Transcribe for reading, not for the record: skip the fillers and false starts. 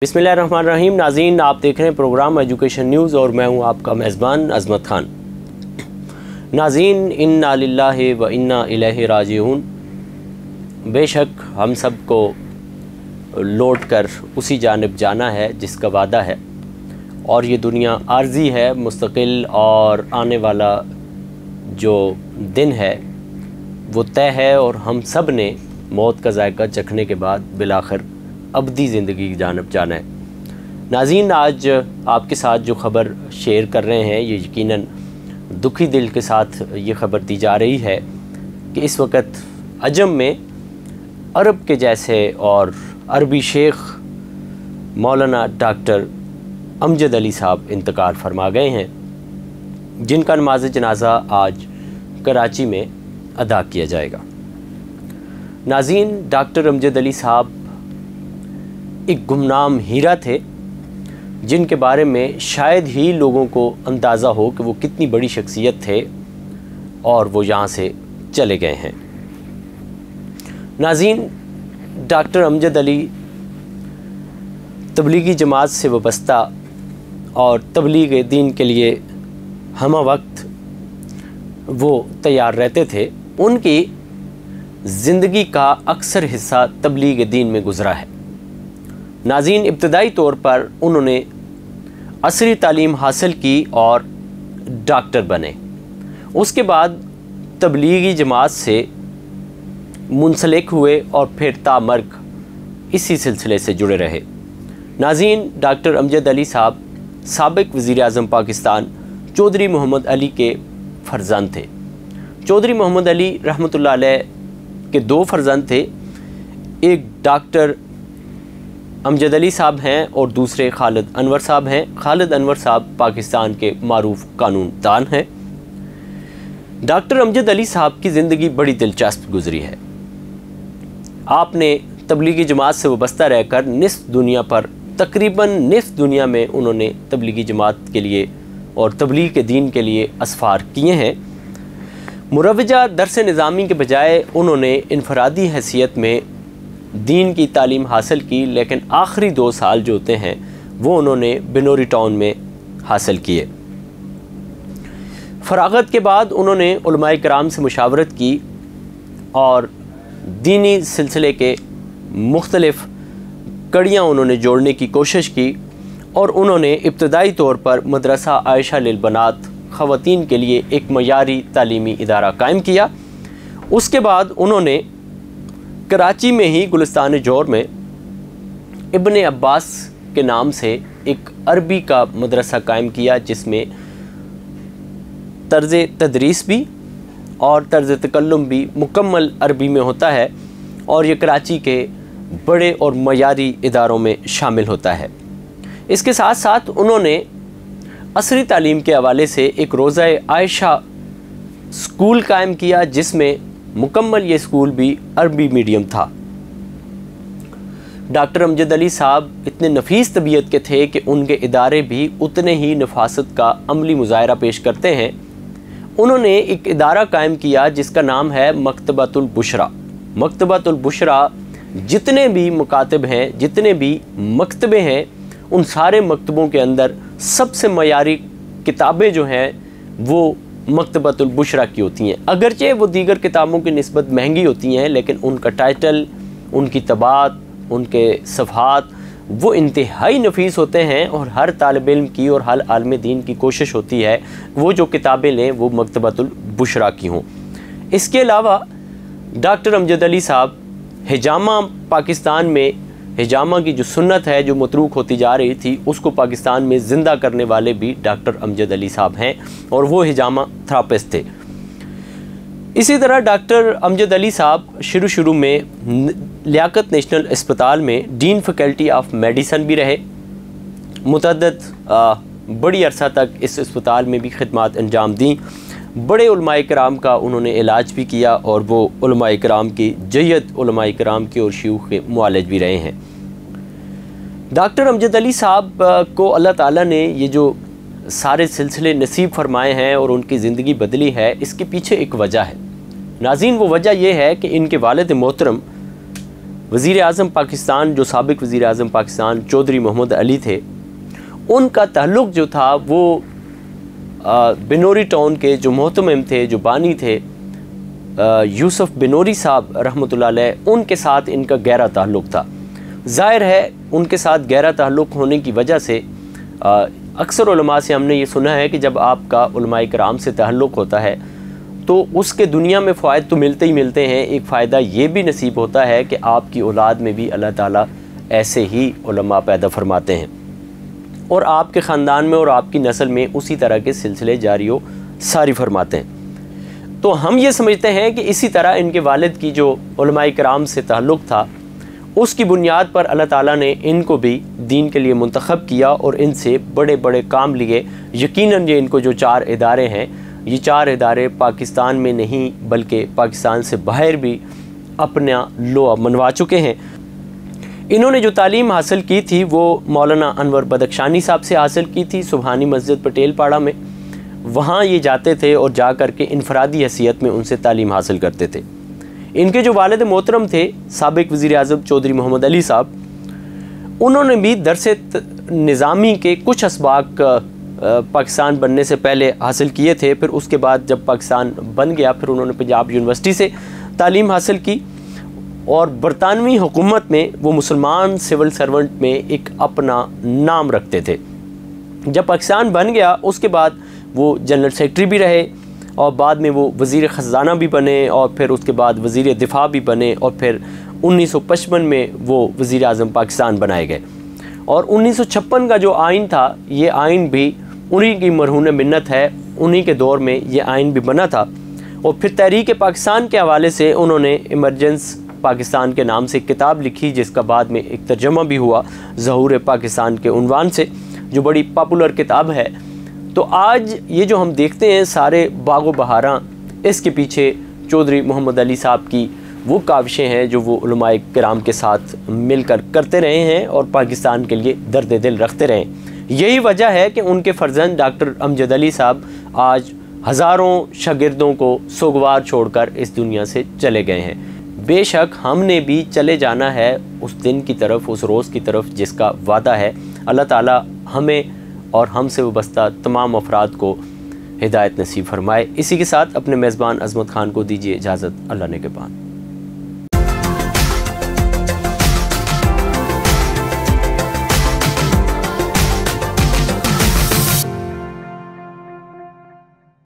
बिस्मिल्लाहिर्रहमानिर्रहीम। नाज़रीन, आप देख रहे हैं प्रोग्राम एजुकेशन न्यूज़ और मैं हूं आपका मेज़बान अज़मत ख़ान। नाज़रीन, इन्ना लिल्लाहि व इन्ना इलैहि राजिऊन। बेशक हम सब को लौट कर उसी जानिब जाना है जिसका वादा है, और ये दुनिया आर्जी है, मुस्तकिल, और आने वाला जो दिन है वो तय है और हम सब ने मौत का जायका चखने के बाद बिलाखिर अबदी ज़िंदगी की जानिब जाना है। नाज़रीन, आज आपके साथ जो ख़बर शेयर कर रहे हैं ये यकीनन दुखी दिल के साथ ये ख़बर दी जा रही है कि इस वक्त अजम में अरब के जैसे और अरबी शेख मौलाना डॉक्टर अमजद अली साहब इंतकाल फरमा गए हैं, जिनका नमाज जनाजा आज कराची में अदा किया जाएगा। नाज़रीन, डॉक्टर अमजद अली साहब एक गुमनाम हीरा थे जिनके बारे में शायद ही लोगों को अंदाज़ा हो कि वो कितनी बड़ी शख्सियत थे और वो यहाँ से चले गए हैं। नाज़रीन, डॉक्टर अमजद अली तबलीगी जमात से वाबस्ता और तबलीग दीन के लिए हम वक्त वो तैयार रहते थे। उनकी ज़िंदगी का अक्सर हिस्सा तबलीग दीन में गुज़रा है। नाज़रीन, इब्तदाई तौर पर उन्होंने असरी तालीम हासिल की और डॉक्टर बने। उसके बाद तबलीगी जमात से मुंसलिक हुए और फिर तामर्ग इसी सिलसिले से जुड़े रहे। नाज़रीन, डॉक्टर अमजद अली साहब साबिक़ वज़ीर आज़म पाकिस्तान चौधरी मोहम्मद अली के फ़र्जंद थे। चौधरी मोहम्मद अली रहमतुल्लाह अलैह के दो फ़र्जंद थे, एक डॉक्टर अमजद अली साहब हैं और दूसरे खालिद अनवर साहब हैं। खालिद अनवर साहब पाकिस्तान के मारूफ कानून दान हैं। डॉक्टर अमजद अली साहब की ज़िंदगी बड़ी दिलचस्प गुजरी है। आपने तबलीगी जमात से वाबस्ता रहकर निस्फ़ दुनिया पर, तकरीबन निस्फ़ दुनिया में उन्होंने तबलीगी जमात के लिए और तबलीग के दीन के लिए असफ़ार किए हैं। मुरवजा दरस निज़ामी के बजाय उन्होंने इनफरादी हैसियत में दीन की तालीम हासिल की, लेकिन आखिरी 2 साल जो होते हैं वो उन्होंने बिनोरी टाउन में हासिल किए। फ़राग़त के बाद उन्होंने उलमाए किराम से मुशावरत की और दीनी सिलसिले के मुख्तलिफ़ कड़ियाँ उन्होंने जोड़ने की कोशिश की, और उन्होंने इब्तदाई तौर पर मदरसा आयशा लिल बनात ख़वातीन के लिए एक मयारी तालीमी इदारा कायम किया। उसके बाद उन्होंने कराची में ही गुलिस्तान जोर में इब्ने अब्बास के नाम से एक अरबी का मदरसा कायम किया, जिसमें तर्ज़ तदरीस भी और तर्ज़ तकल्लुम भी मुकम्मल अरबी में होता है, और ये कराची के बड़े और मयारी इदारों में शामिल होता है। इसके साथ साथ उन्होंने असरी तालीम के हवाले से एक रोज़ा आयशा स्कूल कायम किया, जिसमें मुकम्मल ये स्कूल भी अरबी मीडियम था। डॉक्टर अमजद अली साहब इतने नफीस तबीयत के थे कि उनके इदारे भी उतने ही नफासत का अमली मुज़ाहरा पेश करते हैं। उन्होंने एक इदारा कायम किया जिसका नाम है मकतबतुल बुशरा। मकतबतुल बुशरा जितने भी मुकातिब हैं, जितने भी मकतबे हैं, उन सारे मकतबों के अंदर सबसे मयारी किताबें जो हैं वो मकतबतुल बुशरा की होती हैं। अगरचे वो दीगर किताबों की निस्बत महंगी होती हैं, लेकिन उनका टाइटल, उनकी तबात, उनके सफ़हात वो इंतहाई नफीस होते हैं, और हर तालिब इल्म की और हर आलिम दीन की कोशिश होती है वो जो किताबें लें वो मकतबतुल बुशरा की हों। इसके अलावा डॉक्टर अमजद अली साहब हिजामा, पाकिस्तान में हिजामा की जो सुन्नत है जो मतरूक होती जा रही थी, उसको पाकिस्तान में ज़िंदा करने वाले भी डॉक्टर अमजद अली साहब हैं, और वो हिजामा थेरापिस्ट थे। इसी तरह डॉक्टर अमजद अली साहब शुरू में लियाकत नेशनल अस्पताल में डीन फैकल्टी ऑफ मेडिसन भी रहे। मुतअद्दिद बड़ी अरसा तक इस अस्पताल में भी खिदमात अंजाम दी। बड़े उलमाए किराम का उन्होंने इलाज भी किया, और वो उलमाए किराम की जय्यद उलमाए किराम के और शयूख के मुआलिज भी रहे हैं। डॉक्टर अमजद अली साहब को अल्लाह ताला ने ये जो सारे सिलसिले नसीब फरमाए हैं और उनकी ज़िंदगी बदली है, इसके पीछे एक वजह है। नाज़रीन, वो वजह यह है कि इनके वालिद मोहतरम वज़ीर आज़म पाकिस्तान, जो साबिक़ वज़ीर आज़म पाकिस्तान चौधरी मोहम्मद अली थे, उनका ताल्लुक़ जो था वो बिनोरी टाउन के जो मोहतमिम थे, जो बानी थे, यूसुफ बिनोरी साहब रहमतुल्लाह अलैह, उनके साथ इनका गहरा ताल्लुक़ था। ज़ाहिर है उनके साथ गहरा ताल्लुक़ होने की वजह से अक्सर उलमा से हमने ये सुना है कि जब आपका उलमाए किराम से ताल्लुक़ होता है तो उसके दुनिया में फ़ायदे तो मिलते ही मिलते हैं, एक फ़ायदा ये भी नसीब होता है कि आपकी औलाद में भी अल्लाह ताला ऐसे ही उलमा पैदा फरमाते हैं और आपके ख़ानदान में और आपकी नस्ल में उसी तरह के सिलसिले जारी व सारी फरमाते हैं। तो हम ये समझते हैं कि इसी तरह इनके वालिद की जो उलमाए किराम से ताल्लुक़ था, उसकी बुनियाद पर अल्लाह ताला ने इनको भी दीन के लिए मुंतखब किया और इनसे बड़े बड़े काम लिए। यकीनन ये इनको जो 4 इदारे हैं, ये 4 इदारे पाकिस्तान में नहीं बल्कि पाकिस्तान से बाहर भी अपना लोहा मनवा चुके हैं। इन्होंने जो तालीम हासिल की थी वो मौलाना अनवर बदख्शानी साहब से हासिल की थी, सुबहानी मस्जिद पटेल पाड़ा में। वहाँ ये जाते थे और जा कर के इनफरादी हैसियत में उनसे तालीम हासिल करते थे। इनके जो वालिद मोहतरम थे साबिक़ वज़ीर आज़म चौधरी मोहम्मद अली साहब, उन्होंने भी दरस निज़ामी के कुछ असबाक पाकिस्तान बनने से पहले हासिल किए थे। फिर उसके बाद जब पाकिस्तान बन गया फिर उन्होंने पंजाब यूनिवर्सिटी से तालीम हासिल की और बरतानवी हुकूमत में वो मुसलमान सिविल सर्वेंट में एक अपना नाम रखते थे। जब पाकिस्तान बन गया उसके बाद वो जनरल सेक्रेटरी भी रहे और बाद में वो वज़ीर ख़ज़ाना भी बने और फिर उसके बाद वज़ीर दिफा भी बने और फिर 1955 में वो वज़ीर आज़म पाकिस्तान बनाए गए। और 1956 का जो आइन था, ये आइन भी उन्हीं की मरहून मिन्नत है, उन्हीं के दौर में ये आइन भी बना था। और फिर तहरीक पाकिस्तान के हवाले से उन्होंने इमरजेंस पाकिस्तान के नाम से एक किताब लिखी जिसका बाद में एक तर्जमा भी हुआ ज़हूर पाकिस्तान के उन्वान से, जो बड़ी पॉपुलर किताब है। तो आज ये जो हम देखते हैं सारे बागो बहारा, इसके पीछे चौधरी मोहम्मद अली साहब की वो काविशें हैं जो वो उलमाए किराम के साथ मिलकर करते रहे हैं और पाकिस्तान के लिए दर्द दिल रखते रहे। यही वजह है कि उनके फ़र्जंद डॉक्टर अमजद अली साहब आज हज़ारों शागिर्दों को सोगवार छोड़कर इस दुनिया से चले गए हैं। बेशक हमने भी चले जाना है उस दिन की तरफ, उस रोज़ की तरफ जिसका वादा है। अल्लाह ताला हमें और हमसे वाबस्ता तमाम अफराद को हिदायत नसीब फरमाए। इसी के साथ अपने मेज़बान अज़मत ख़ान को दीजिए इजाज़त। अल्लाह ने के बाद।